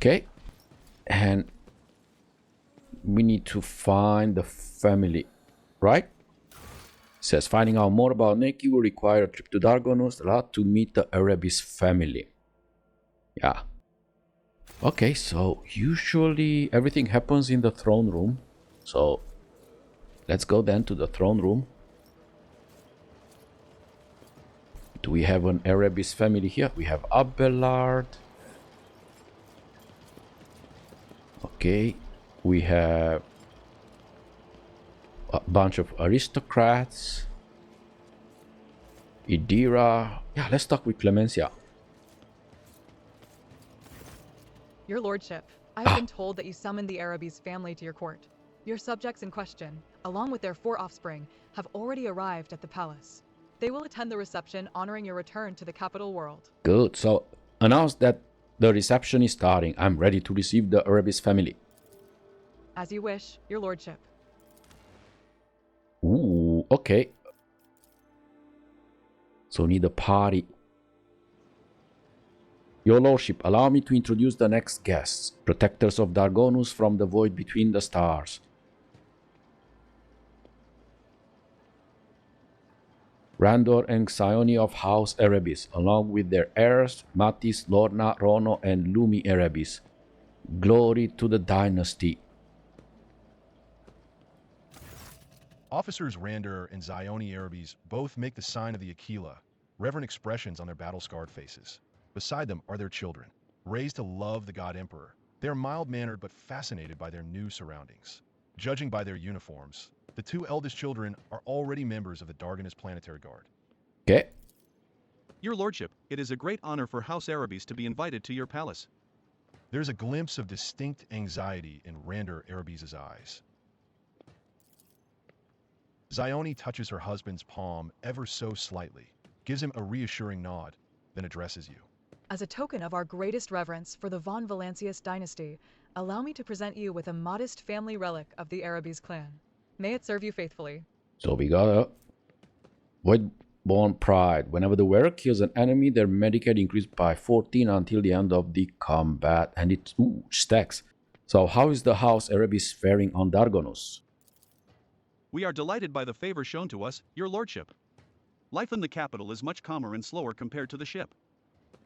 Okay. And we need to find the family, right? It says finding out more about Neki will require a trip to Dargonus to meet the Erebis family. Yeah. Okay, so usually everything happens in the throne room. So let's go then to the throne room. Do we have an Erebis family here? We have Abelard. Okay, we have a bunch of aristocrats. Idira. Yeah, let's talk with Clemencia. Your lordship, I have been told that you summoned the Erebis family to your court. Your subjects in question, along with their 4 offspring, have already arrived at the palace. They will attend the reception honoring your return to the capital world. Good, so announce that the reception is starting. I'm ready to receive the Erebis family. As you wish, your lordship. Ooh, okay. So need a party. Your lordship, allow me to introduce the next guests, protectors of Dargonus from the void between the stars. Randor and Xione of House Erebis, along with their heirs, Matis, Lorna, Rono, and Lumi Erebis. Glory to the dynasty. Officers Randor and Xione Erebis both make the sign of the Aquila, reverent expressions on their battle-scarred faces. Beside them are their children, raised to love the god Emperor. They are mild-mannered but fascinated by their new surroundings. Judging by their uniforms, the 2 eldest children are already members of the Dargonus Planetary Guard. Okay. Your lordship, it is a great honor for House Erebis to be invited to your palace. There's a glimpse of distinct anxiety in Randor Erebis' eyes. Xione touches her husband's palm ever so slightly, gives him a reassuring nod, then addresses you. As a token of our greatest reverence for the von Valancius dynasty, allow me to present you with a modest family relic of the Erebis clan. May it serve you faithfully. So we got a Voidborn Pride. Whenever the wearer kills an enemy, their Medicaid increases by 14 until the end of the combat. And it stacks. So how is the House Erebis faring on Dargonus? We are delighted by the favor shown to us, your lordship. Life in the capital is much calmer and slower compared to the ship.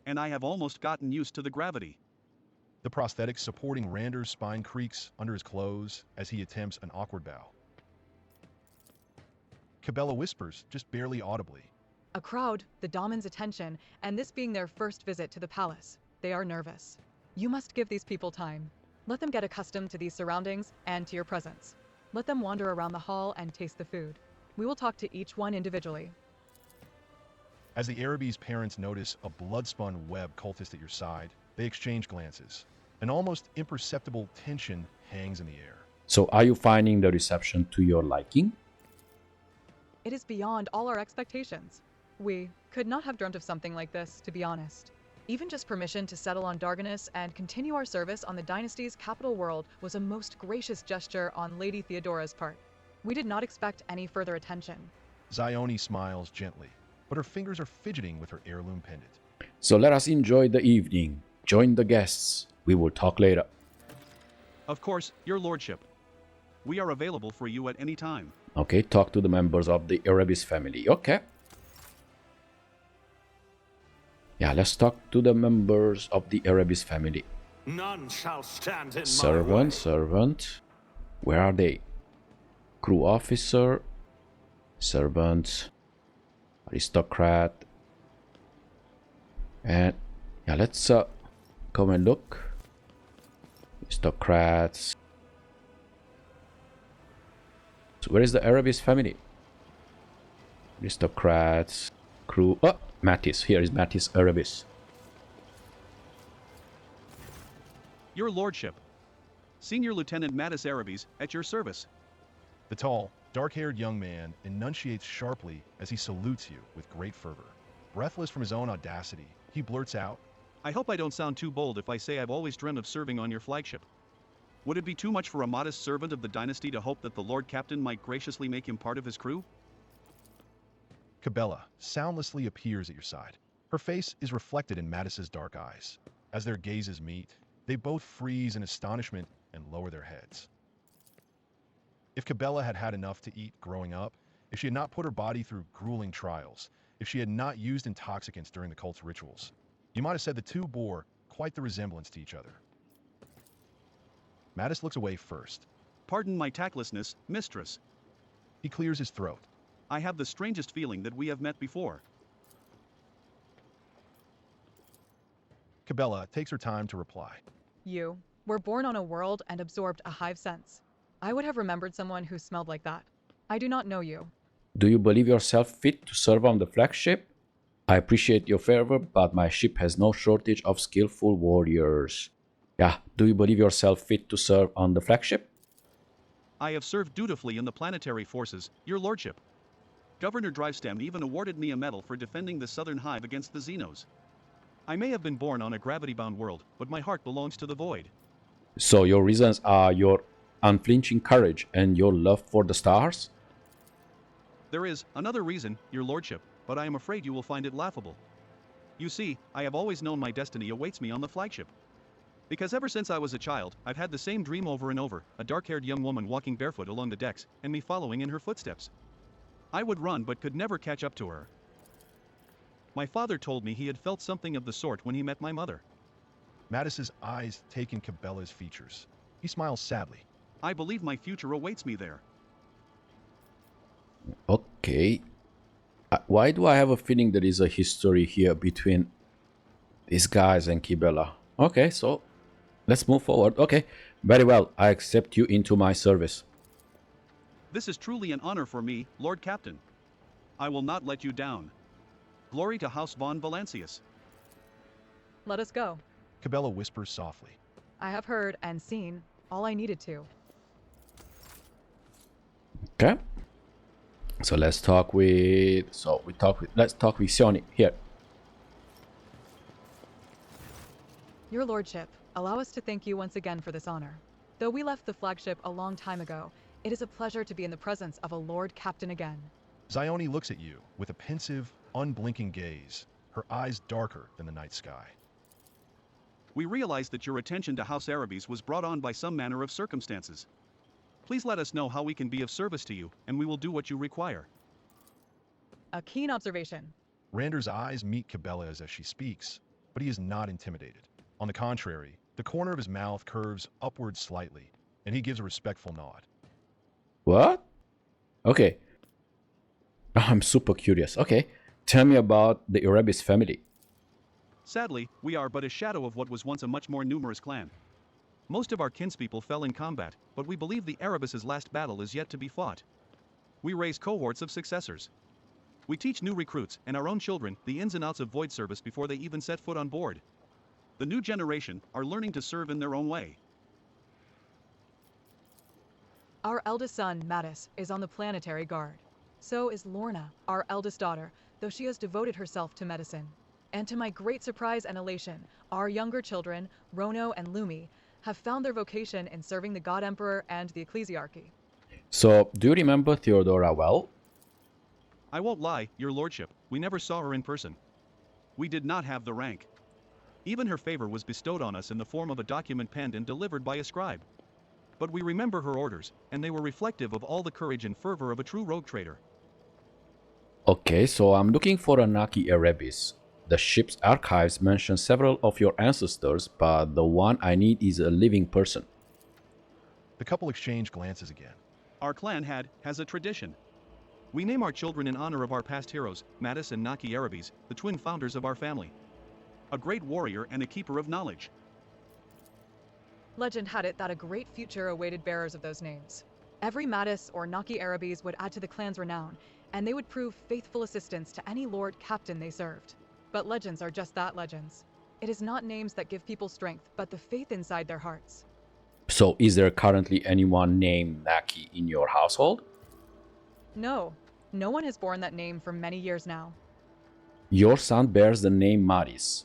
And I have almost gotten used to the gravity. The prosthetic supporting Randor's spine creaks under his clothes as he attempts an awkward bow. Kibellah whispers, just barely audibly. A crowd, the Damon's attention, and this being their first visit to the palace. They are nervous. You must give these people time. Let them get accustomed to these surroundings and to your presence. Let them wander around the hall and taste the food. We will talk to each one individually. As the Erebis parents notice a Bloodspun Web cultist at your side, they exchange glances. An almost imperceptible tension hangs in the air. So are you finding the reception to your liking? It is beyond all our expectations. We could not have dreamt of something like this, to be honest. Even just permission to settle on Dargonus and continue our service on the dynasty's capital world was a most gracious gesture on Lady Theodora's part. We did not expect any further attention. Xione smiles gently, but her fingers are fidgeting with her heirloom pendant. So let us enjoy the evening. Join the guests. We will talk later. Of course, your lordship. We are available for you at any time. Okay, talk to the members of the Erebis family. Okay. Yeah, let's talk to the members of the Erebis family. None shall stand in Servant, my way. servant. Where are they? Crew officer. Servant. Aristocrat. And yeah, let's come and look. Aristocrats. So where is the Erebis family? Aristocrats. Crew. Oh, Matis. Here is Matis Erebis. Your lordship. Senior Lieutenant Matis Erebis, at your service. The tall, dark-haired young man enunciates sharply as he salutes you with great fervor. Breathless from his own audacity, he blurts out, I hope I don't sound too bold if I say I've always dreamt of serving on your flagship. Would it be too much for a modest servant of the dynasty to hope that the Lord Captain might graciously make him part of his crew? Kibellah soundlessly appears at your side. Her face is reflected in Matis's dark eyes. As their gazes meet, They both freeze in astonishment and lower their heads. If Kibellah had had enough to eat growing up, if she had not put her body through grueling trials, if she had not used intoxicants during the cult's rituals, you might have said the two bore quite the resemblance to each other. Mattis looks away first. Pardon my tactlessness, mistress. He clears his throat. I have the strangest feeling that we have met before. Kibellah takes her time to reply. You were born on a world and absorbed a hive sense. I would have remembered someone who smelled like that. I do not know you. Do you believe yourself fit to serve on the flagship? I appreciate your fervor, but my ship has no shortage of skillful warriors. Yeah, do you believe yourself fit to serve on the flagship? I have served dutifully in the planetary forces, your lordship. Governor Drivestem even awarded me a medal for defending the southern hive against the Xenos. I may have been born on a gravity-bound world, but my heart belongs to the void. So your reasons are your unflinching courage and your love for the stars? There is another reason, your lordship, but I am afraid you will find it laughable. You see, I have always known my destiny awaits me on the flagship. Because ever since I was a child, I've had the same dream over and over, a dark-haired young woman walking barefoot along the decks, and me following in her footsteps. I would run but could never catch up to her. My father told me he had felt something of the sort when he met my mother. Mattis's eyes take in Kibellah's features. He smiles sadly. I believe my future awaits me there. Okay. Why do I have a feeling there is a history here between these guys and Kibellah? Okay, so let's move forward. Okay, very well. I accept you into my service. This is truly an honor for me, Lord Captain. I will not let you down. Glory to House von Valancius. Let us go. Kibellah whispers softly. I have heard and seen all I needed to. Okay. So let's talk with. Let's talk with Sioni here. Your lordship, allow us to thank you once again for this honor. Though we left the flagship a long time ago, it is a pleasure to be in the presence of a Lord Captain again. Zione looks at you with a pensive, unblinking gaze, her eyes darker than the night sky. We realize that your attention to House Erebis was brought on by some manner of circumstances. Please let us know how we can be of service to you, and we will do what you require. A keen observation. Rander's eyes meet Kibellah's as she speaks, but he is not intimidated. On the contrary, the corner of his mouth curves upward slightly, and he gives a respectful nod. What? Okay. I'm super curious. Okay. Tell me about the Erebis family. Sadly, we are but a shadow of what was once a much more numerous clan. Most of our kinspeople fell in combat, but we believe the Erebis' last battle is yet to be fought. We raise cohorts of successors. We teach new recruits and our own children the ins and outs of void service before they even set foot on board. The new generation are learning to serve in their own way. Our eldest son, Mattis, is on the planetary guard. So is Lorna, our eldest daughter, though she has devoted herself to medicine. And to my great surprise and elation, our younger children, Rono and Lumi, have found their vocation in serving the God Emperor and the Ecclesiarchy. So, do you remember Theodora well? I won't lie, your lordship, we never saw her in person. We did not have the rank. Even her favor was bestowed on us in the form of a document penned and delivered by a scribe. But we remember her orders, and they were reflective of all the courage and fervor of a true rogue trader. Okay, so I'm looking for a Naki Erebis. The ship's archives mention several of your ancestors, but the one I need is a living person. The couple exchange glances again. Our clan has a tradition. We name our children in honor of our past heroes, Mattis and Naki Erebis, the twin founders of our family. A great warrior and a keeper of knowledge. Legend had it that a great future awaited bearers of those names. Every Mattis or Naki Erebis would add to the clan's renown, and they would prove faithful assistance to any lord captain they served. But legends are just that, legends. It is not names that give people strength, but the faith inside their hearts. So, is there currently anyone named Naki in your household? No, no one has borne that name for many years now. Your son bears the name Maris.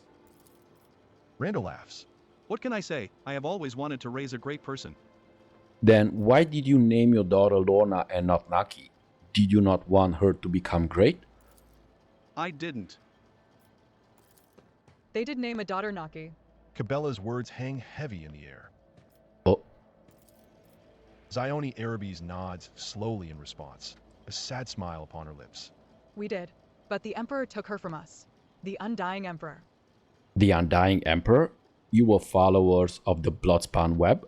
Randall laughs. What can I say? I have always wanted to raise a great person. Then why did you name your daughter Lorna and not Naki? Did you not want her to become great? I didn't. They did name a daughter Naki. Kibellah's words hang heavy in the air. Oh, Undying Erebis nods slowly in response, a sad smile upon her lips. We did, but the Emperor took her from us. The Undying Emperor. the Undying Emperor? You were followers of the Bloodspun Web?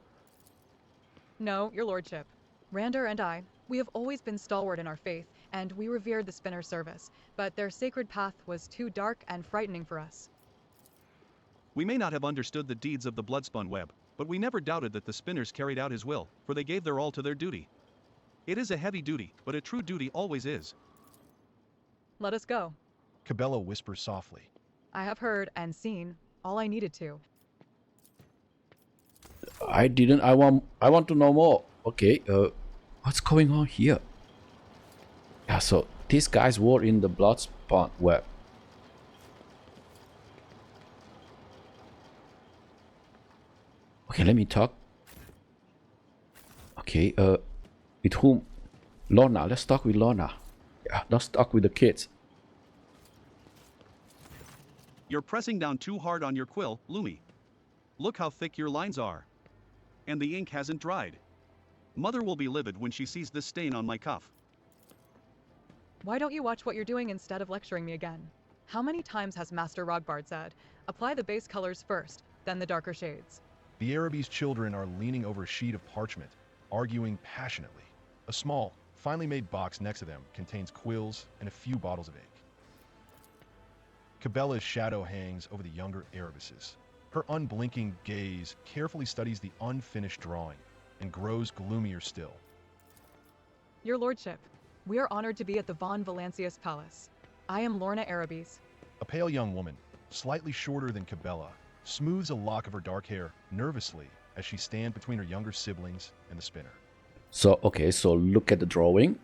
No, your lordship. Rander and I, we have always been stalwart in our faith, and we revered the Spinner's service, but their sacred path was too dark and frightening for us. We may not have understood the deeds of the Bloodspun Web, but we never doubted that the Spinners carried out his will, for they gave their all to their duty. It is a heavy duty, but a true duty always is. Let us go. Kibellah whispers softly. I have heard and seen all I needed to. I didn't. I want to know more. Okay, what's going on here? Yeah, so these guys were in the Bloodspun Web. Okay, let me talk. Okay, with whom? Lorna. Let's talk with Lorna. Yeah, let's talk with the kids. You're pressing down too hard on your quill, Lumi. Look how thick your lines are. And the ink hasn't dried. Mother will be livid when she sees this stain on my cuff. Why don't you watch what you're doing instead of lecturing me again? How many times has Master Rogbard said, apply the base colors first, then the darker shades? The Erebis children are leaning over a sheet of parchment, arguing passionately. A small, finely made box next to them contains quills and a few bottles of ink. Kibellah's shadow hangs over the younger Erebises. Her unblinking gaze carefully studies the unfinished drawing and grows gloomier still. Your lordship, we are honored to be at the Von Valancius Palace. I am Lorna Erebis. A pale young woman, slightly shorter than Kibellah, smooths a lock of her dark hair nervously as she stands between her younger siblings and the spinner. So, okay, so look at the drawing.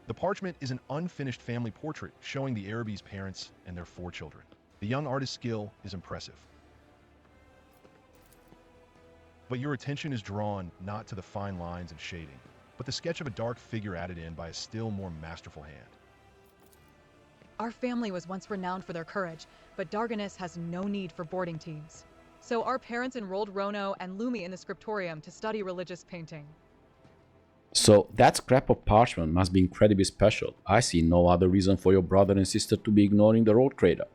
The parchment is an unfinished family portrait showing the Erebis' parents and their 4 children. The young artist's skill is impressive. But your attention is drawn not to the fine lines and shading, but the sketch of a dark figure added in by a still more masterful hand. Our family was once renowned for their courage, but Darganus has no need for boarding teams. So our parents enrolled Rono and Lumi in the scriptorium to study religious painting. So that scrap of parchment must be incredibly special. I see no other reason for your brother and sister to be ignoring the road trader.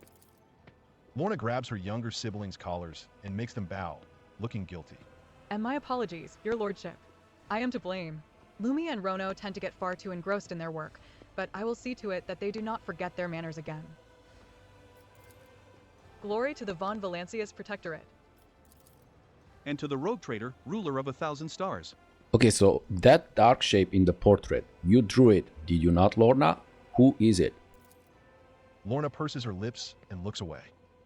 Lorna grabs her younger siblings' collars and makes them bow, looking guilty. And my apologies, your lordship. I am to blame. Lumi and Rono tend to get far too engrossed in their work, but I will see to it that they do not forget their manners again. Glory to the Von Valancius Protectorate. And to the rogue trader, ruler of 1,000 stars. Okay, so that dark shape in the portrait, you drew it, did you not, Lorna? Who is it? Lorna purses her lips and looks away.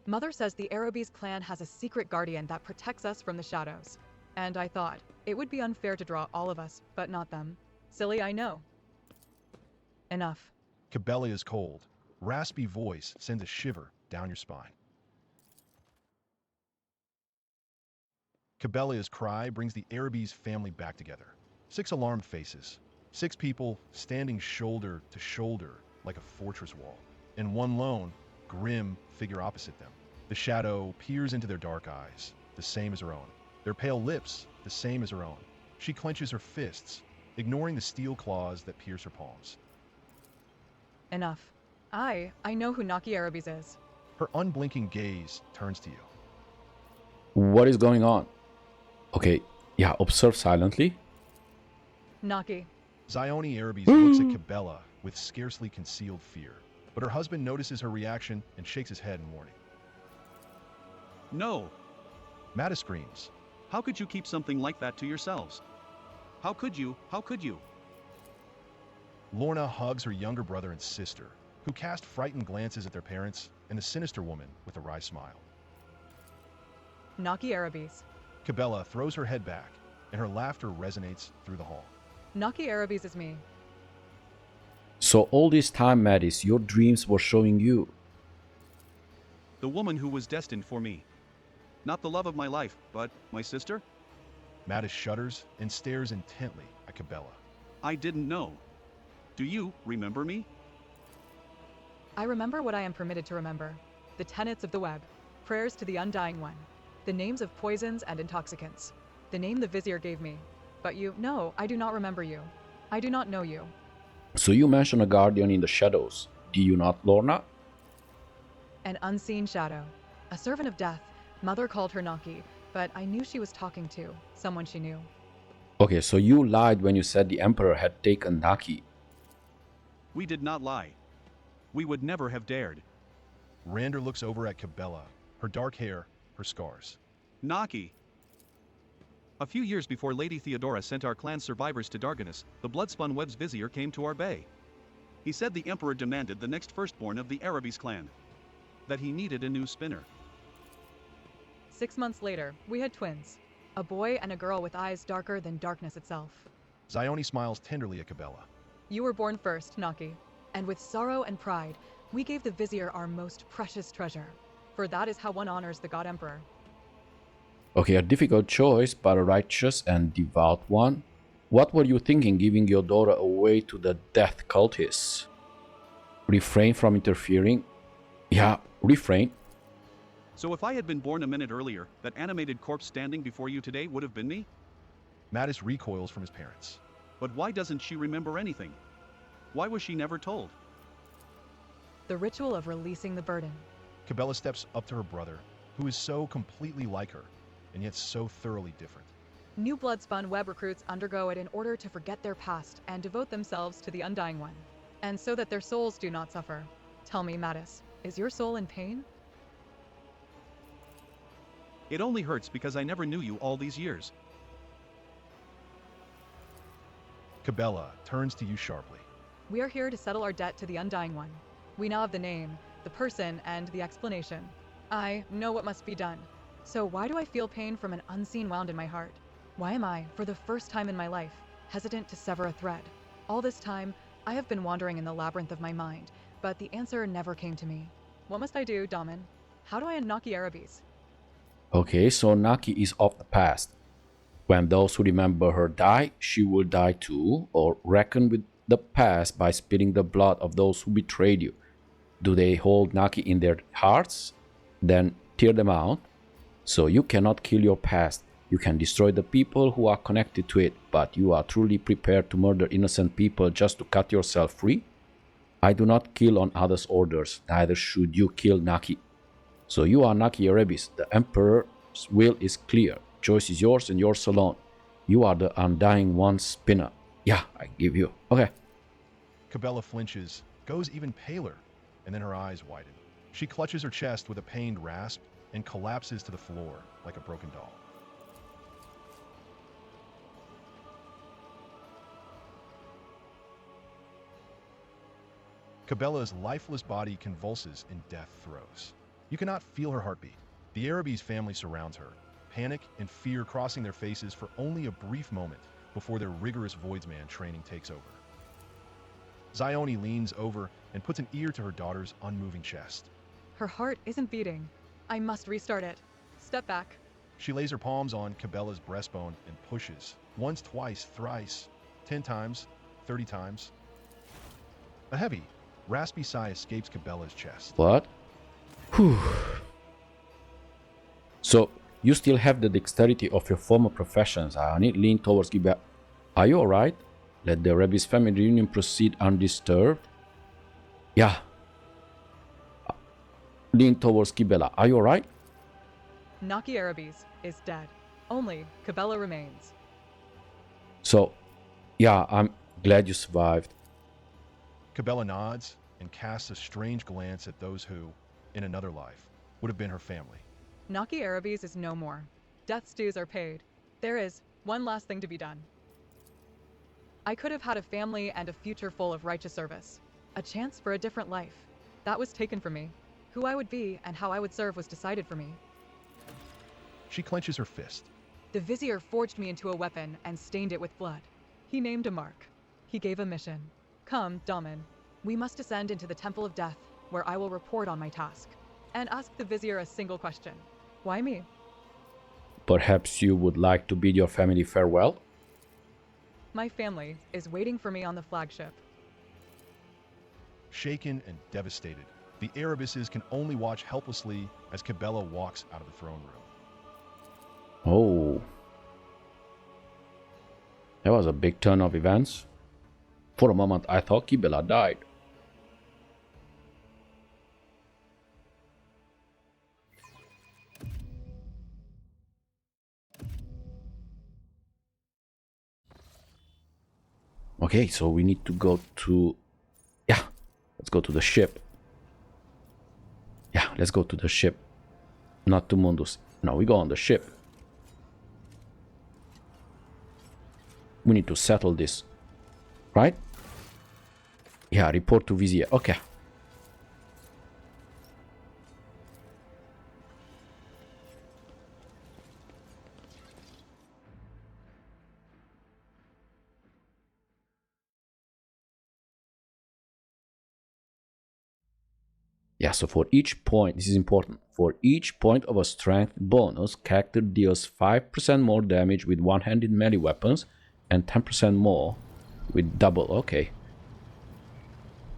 Mother says the Erebis clan has a secret guardian that protects us from the shadows. And I thought, it would be unfair to draw all of us, but not them. Silly, I know. Enough. Kibellah is cold. Raspy voice sends a shiver down your spine. Kibellah's cry brings the Erebis family back together. 6 alarmed faces. 6 people standing shoulder to shoulder like a fortress wall. And one lone, grim figure opposite them. The shadow peers into their dark eyes, the same as her own. Their pale lips, the same as her own. She clenches her fists, ignoring the steel claws that pierce her palms. Enough. I know who Naki Erebis is. Her unblinking gaze turns to you. What is going on? Okay, yeah, observe silently. Naki. Undying Erebis looks at Kibellah with scarcely concealed fear, but her husband notices her reaction and shakes his head in warning. No. Mata screams. How could you keep something like that to yourselves? How could you? How could you? Lorna hugs her younger brother and sister, who cast frightened glances at their parents and the sinister woman with a wry smile. Naki Erebis. Kibellah throws her head back, and her laughter resonates through the hall. Naki Erebis is me. So all this time, Mattis, your dreams were showing you. The woman who was destined for me. Not the love of my life, but my sister? Mattis shudders and stares intently at Kibellah. I didn't know. Do you remember me? I remember what I am permitted to remember. The tenets of the web. Prayers to the Undying One. The names of poisons and intoxicants. The name the Vizsier gave me. But you, no, I do not remember you. I do not know you. So you mentioned a guardian in the shadows. Do you not, Lorna? An unseen shadow. A servant of death. Mother called her Naki, but I knew she was talking to someone she knew. Okay, so you lied when you said the Emperor had taken Naki. We did not lie. We would never have dared. Rander looks over at Kibellah, her dark hair, her scars. Naki. A few years before Lady Theodora sent our clan's survivors to Darganus, the Bloodspun Web's Vizsier came to our bay. He said the Emperor demanded the next firstborn of the Erebis clan. That he needed a new spinner. 6 months later, we had twins. A boy and a girl with eyes darker than darkness itself. Zione smiles tenderly at Kibellah. You were born first, Naki. And with sorrow and pride, we gave the Vizsier our most precious treasure. For that is how one honors the God Emperor. Okay, a difficult choice, but a righteous and devout one. What were you thinking giving your daughter away to the death cultists? Refrain from interfering. Yeah, refrain. So if I had been born a minute earlier, that animated corpse standing before you today would have been me? Mattis recoils from his parents. But why doesn't she remember anything? Why was she never told? The ritual of releasing the burden. Kibellah steps up to her brother, who is so completely like her, and yet so thoroughly different. New Bloodspun Web recruits undergo it in order to forget their past and devote themselves to the Undying One. And so that their souls do not suffer. Tell me, Mattis, is your soul in pain? It only hurts because I never knew you all these years. Kibellah turns to you sharply. We are here to settle our debt to the Undying One. We now have the name, the person, and the explanation. I know what must be done. So why do I feel pain from an unseen wound in my heart? Why am I, for the first time in my life, hesitant to sever a thread? All this time, I have been wandering in the labyrinth of my mind, but the answer never came to me. What must I do, Daman? How do I end House Erebis? Okay, so Naki is of the past. When those who remember her die, she will die too, or reckon with the past by spilling the blood of those who betrayed you. Do they hold Naki in their hearts? Then tear them out. So you cannot kill your past. You can destroy the people who are connected to it, but you are truly prepared to murder innocent people just to cut yourself free? I do not kill on others' orders, neither should you kill Naki. So you are House Erebis. The Emperor's will is clear. Choice is yours and yours alone. You are the Undying One's spinner. Yeah, I give you. Okay. Kibellah flinches, goes even paler, and then her eyes widen. She clutches her chest with a pained rasp and collapses to the floor like a broken doll. Kibellah's lifeless body convulses in death throes. You cannot feel her heartbeat. The Erebis family surrounds her, panic and fear crossing their faces for only a brief moment before their rigorous Voidsman training takes over. Zione leans over and puts an ear to her daughter's unmoving chest. Her heart isn't beating. I must restart it. Step back. She lays her palms on Kibellah's breastbone and pushes. Once, twice, thrice, 10 times, 30 times. A heavy, raspy sigh escapes Kibellah's chest. What? Whew. So, you still have the dexterity of your former professions. I need lean towards Kibellah. Are you alright? Let the Erebis family reunion proceed undisturbed. Yeah. Lean towards Kibellah. Are you alright? House Erebis is dead. Only Kibellah remains. So, yeah, I'm glad you survived. Kibellah nods and casts a strange glance at those who, in another life, would have been her family. House Erebis is no more. Death's dues are paid. There is one last thing to be done. I could have had a family and a future full of righteous service. A chance for a different life. That was taken from me. Who I would be and how I would serve was decided for me. She clenches her fist. The Vizsier forged me into a weapon and stained it with blood. He named a mark. He gave a mission. Come, Daman. We must descend into the Temple of Death, where I will report on my task, and ask the Vizsier a single question. Why me? Perhaps you would like to bid your family farewell? My family is waiting for me on the flagship. Shaken and devastated, The Erebises can only watch helplessly as Kibellah walks out of the throne room. Oh. That was a big turn of events. For a moment, I thought Kibellah died. Okay, so we need to go to... Yeah, let's go to the ship. Yeah, let's go to the ship. Not to Mundus. No, we go on the ship. We need to settle this. Right? Yeah, report to Vizsier. Okay. Yeah, so for each point, this is important. For each point of a strength bonus, character deals 5% more damage with one-handed melee weapons and 10% more with double. Okay.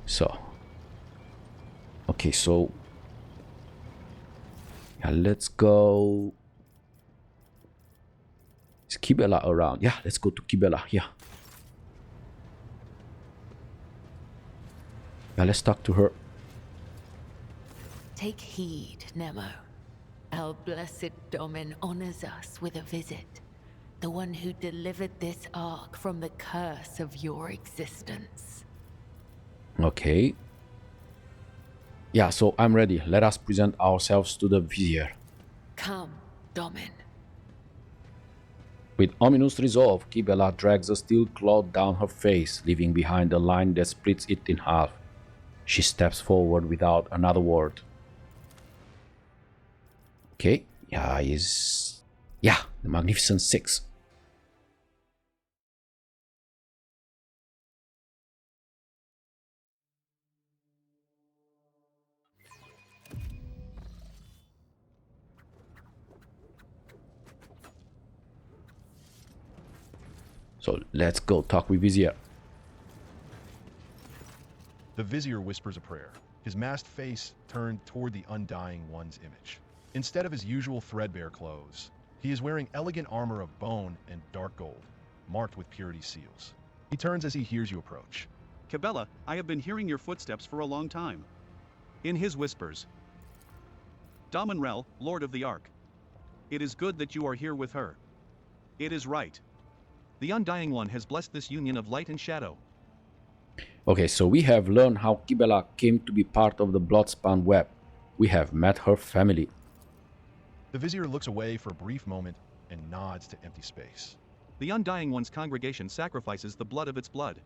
So. Okay, so. Yeah, let's go. Is Kibellah around? Yeah, let's go to Kibellah. Yeah. Yeah, let's talk to her. Take heed, Nemo. Our blessed Domin honors us with a visit. The one who delivered this ark from the curse of your existence. Okay. Yeah, so I'm ready. Let us present ourselves to the Vizsier. Come, Domin. With ominous resolve, Kibellah drags a steel cloth down her face, leaving behind a line that splits it in half. She steps forward without another word. Okay, yeah, yeah, the Magnificent Six. So let's go talk with Vizsier. The Vizier whispers a prayer, his masked face turned toward the Undying One's image. Instead of his usual threadbare clothes, he is wearing elegant armor of bone and dark gold, marked with purity seals. He turns as he hears you approach. Kibellah, I have been hearing your footsteps for a long time. In his whispers. Daman Rel, Lord of the Ark. It is good that you are here with her. It is right. The Undying One has blessed this union of light and shadow. Okay, so we have learned how Kibellah came to be part of the Bloodspun Web. We have met her family. The Vizier looks away for a brief moment and nods to empty space. The Undying One's congregation sacrifices the blood of its blood.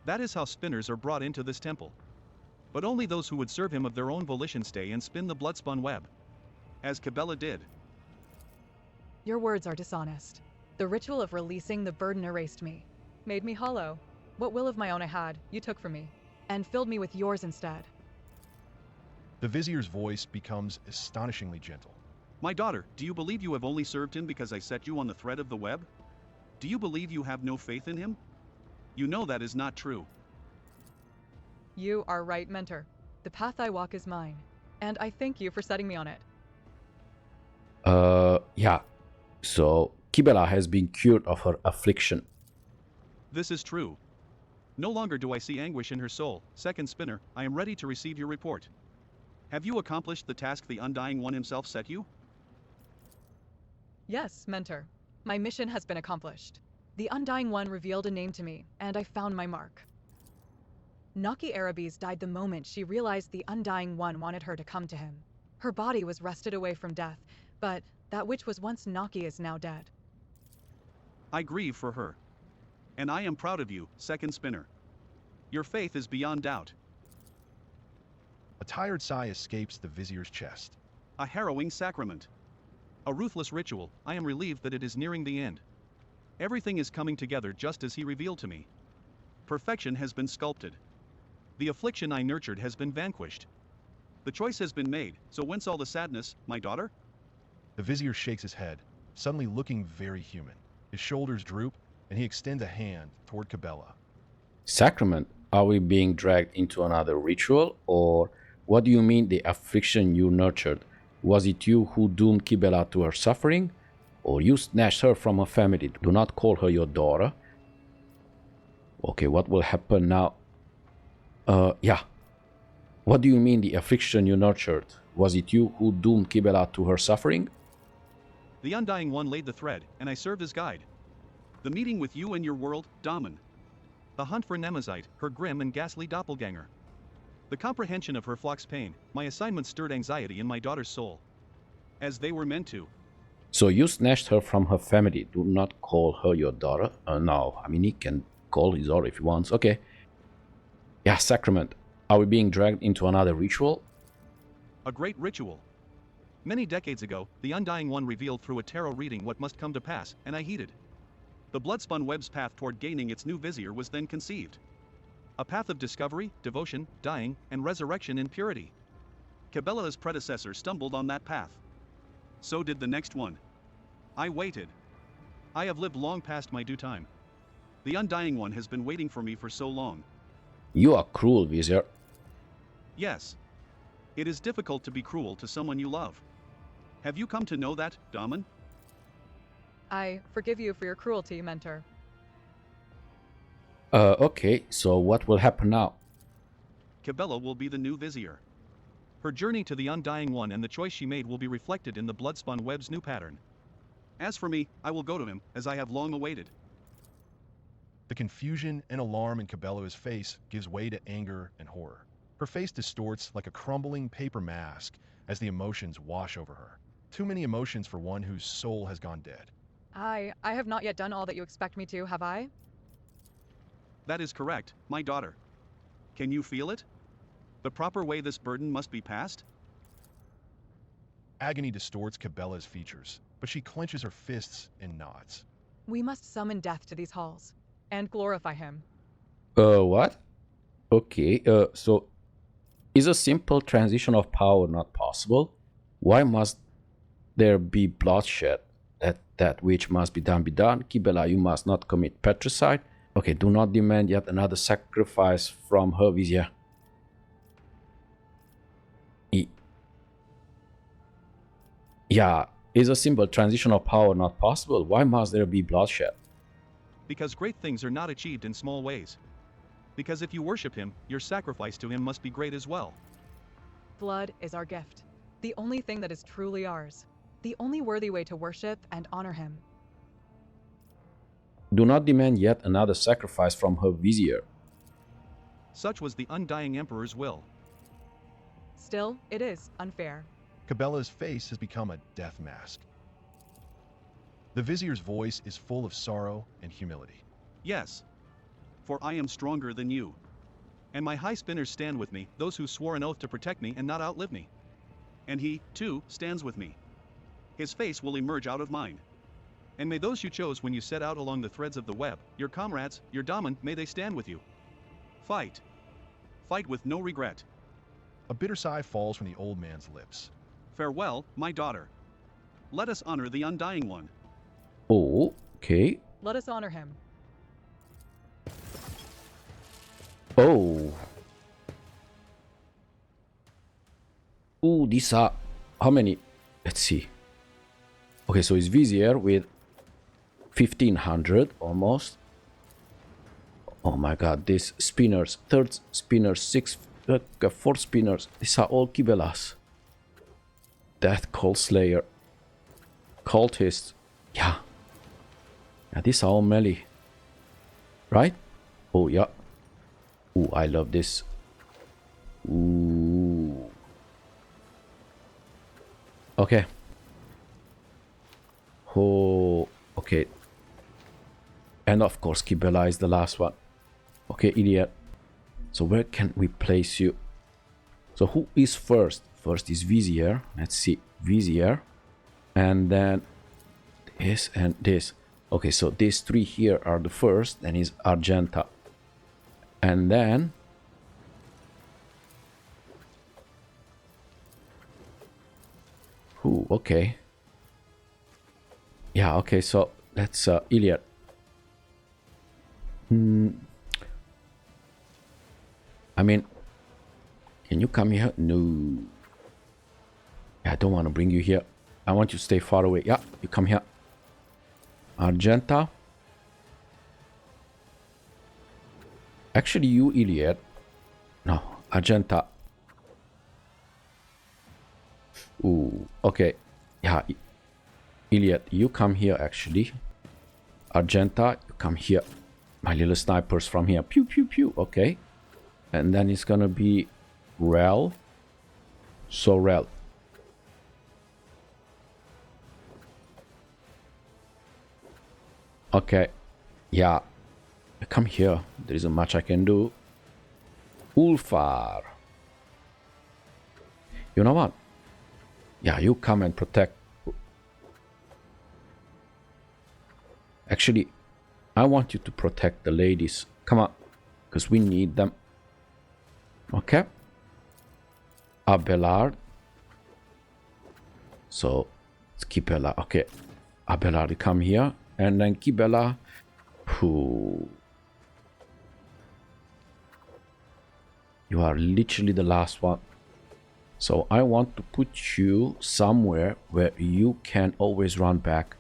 That is how spinners are brought into this temple. But only those who would serve him of their own volition stay and spin the Bloodspun Web. As Kibellah did. Your words are dishonest. The ritual of releasing the burden erased me, made me hollow. What will of my own I had, you took from me, and filled me with yours instead. The Vizier's voice becomes astonishingly gentle. My daughter, do you believe you have only served him because I set you on the thread of the web? Do you believe you have no faith in him? You know that is not true. You are right, Mentor. The path I walk is mine, and I thank you for setting me on it. Yeah. So Kibellah has been cured of her affliction. This is true. No longer do I see anguish in her soul. Second Spinner, I am ready to receive your report. Have you accomplished the task the Undying One himself set you? Yes, Mentor. My mission has been accomplished. The Undying One revealed a name to me, and I found my mark. House Erebis died the moment she realized the Undying One wanted her to come to him. Her body was wrested away from death, but that which was once Naki is now dead. I grieve for her. And I am proud of you, Second Spinner. Your faith is beyond doubt. A tired sigh escapes the Vizier's chest. A harrowing sacrament. A ruthless ritual. I am relieved that it is nearing the end. Everything is coming together just as he revealed to me. Perfection has been sculpted. The affliction I nurtured has been vanquished. The choice has been made, so whence all the sadness, my daughter? The Vizier shakes his head, suddenly looking very human. His shoulders droop, and he extends a hand toward Kibellah. Sacrament? Are we being dragged into another ritual, or What do you mean the affliction you nurtured? Was it you who doomed Kibellah to her suffering? Or you snatched her from her family? Do not call her your daughter. Okay, what will happen now? Yeah. What do you mean the affliction you nurtured? Was it you who doomed Kibellah to her suffering? The Undying One laid the thread, and I served as guide. The meeting with you and your world, Daman. The hunt for Nemesite, her grim and ghastly doppelganger. The comprehension of her flock's pain, my assignment stirred anxiety in my daughter's soul. As they were meant to. So you snatched her from her family. Do not call her your daughter. No, I mean, he can call his daughter if he wants. Okay. Yeah, sacrament. Are we being dragged into another ritual? A great ritual. Many decades ago, the Undying One revealed through a tarot reading what must come to pass, and I heeded. The Bloodspun Web's path toward gaining its new Vizsier was then conceived. A path of discovery, devotion, dying, and resurrection in purity. Kibellah's predecessor stumbled on that path. So did the next one. I waited. I have lived long past my due time. The Undying One has been waiting for me for so long. You are cruel, Vizsier. Yes. It is difficult to be cruel to someone you love. Have you come to know that, Daman? I forgive you for your cruelty, Mentor. Okay, so what will happen now? Kibellah will be the new Vizsier. Her journey to the Undying One and the choice she made will be reflected in the Bloodspun Web's new pattern. As for me, I will go to him, as I have long awaited. The confusion and alarm in Kibellah's face gives way to anger and horror. Her face distorts like a crumbling paper mask as the emotions wash over her. Too many emotions for one whose soul has gone dead. I have not yet done all that you expect me to, have I? That is correct, my daughter. Can you feel it? The proper way this burden must be passed? Agony distorts Kibellah's features, but she clenches her fists and nods. We must summon death to these halls, and glorify him. What? Okay, so is a simple transition of power not possible? Why must there be bloodshed? That which must be done, Kibellah, you must not commit patricide. Okay, do not demand yet another sacrifice from her, Vizsier. Yeah, is a simple transition of power not possible? Why must there be bloodshed? Because great things are not achieved in small ways. Because if you worship him, your sacrifice to him must be great as well. Blood is our gift, the only thing that is truly ours, the only worthy way to worship and honor him. Do not demand yet another sacrifice from her, Vizsier. Such was the Undying Emperor's will. Still, it is unfair. Kibellah's face has become a death mask. The Vizier's voice is full of sorrow and humility. Yes. For I am stronger than you. And my high spinners stand with me, those who swore an oath to protect me and not outlive me. And he, too, stands with me. His face will emerge out of mine. And may those you chose when you set out along the threads of the web, your comrades, your Daman, may they stand with you. Fight. Fight with no regret. A bitter sigh falls from the old man's lips. Farewell, my daughter. Let us honor the Undying One. Oh, okay. Let us honor him. Oh. Oh, these are... How many? Let's see. Okay, so it's Vizsier with 1500 almost. Oh my god, these spinners. Third spinners, fourth spinners. These are all Kibellahs. Death Cult Slayer. Cultists. Yeah. Yeah, these are all melee. Right? Oh, yeah. Ooh, I love this. Ooh. Okay. Oh, okay. And of course, Kibellah is the last one. Okay, idiot. So where can we place you? So who is first? First is Vizsier. Let's see. Vizsier. And then this and this. Okay, so these three here are the first. Then is Argenta. And then... Ooh, okay. Yeah, okay, so that's Iliad. I mean, Can you come here? No. I don't want to bring you here. I want you to stay far away. Yeah, you come here. Argenta. Actually, you, Iliad. No, Argenta. Ooh, okay. Yeah, Iliad, you come here actually. Argenta, you come here. My little snipers from here. Pew, pew, pew. Okay. And then it's gonna be Rel. So Rel. Okay. Yeah. Come here. There isn't much I can do. Ulfar. You know what? Yeah, you come and protect. Actually, I want you to protect the ladies. Come on. Because we need them. Okay. Abelard. So, it's Kibellah. Okay. Abelard, come here. And then Kibellah. Who... You are literally the last one. So I want to put you somewhere where you can always run back.